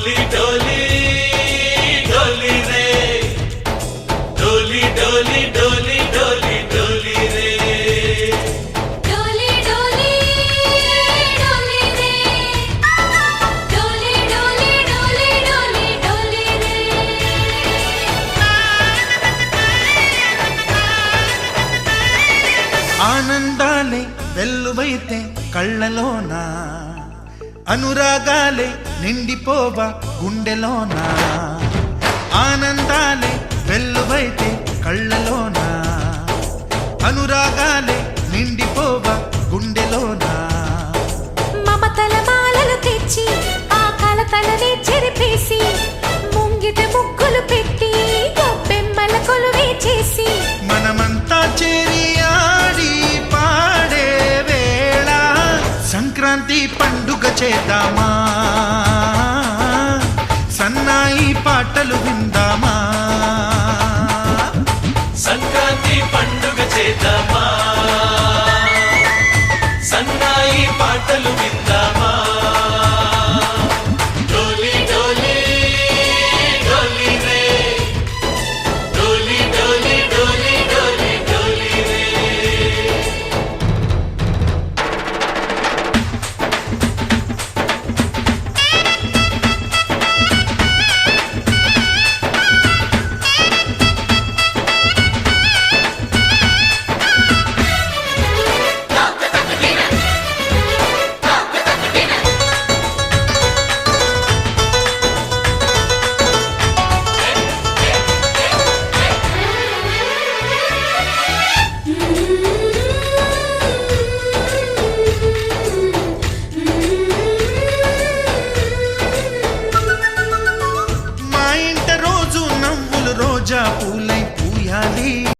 डोली डोली डोली रे डोली डोली डोली डोली डोली रे डोली डोली डोली रे डोली डोली डोली डोली डोली रे ఆనందాలే వెల్లువైతే కళ్ళలోనా అనురాగాలే నిండిపోవా గుండెలోనా ఆనందాలే వెల్లువైతే కళ్ళలోనా అనురాగాలే నిండిపోవా గుండెలోనా మమతల మాలలు తెచ్చి ఆ కలతలని చెరిపేసి ముంగిట ముగ్గులు పెట్టి గొప్పెమ్మల కొలువే చేసి మనమంతా చేరి ఆడి పాడే వేళ సంక్రాంతి పండుగ చేద్దామా సన్నాయి పాటలు విందామా సంక్రాంతి పండుగ చేద్దామా సన్నాయి పాటలు విందామా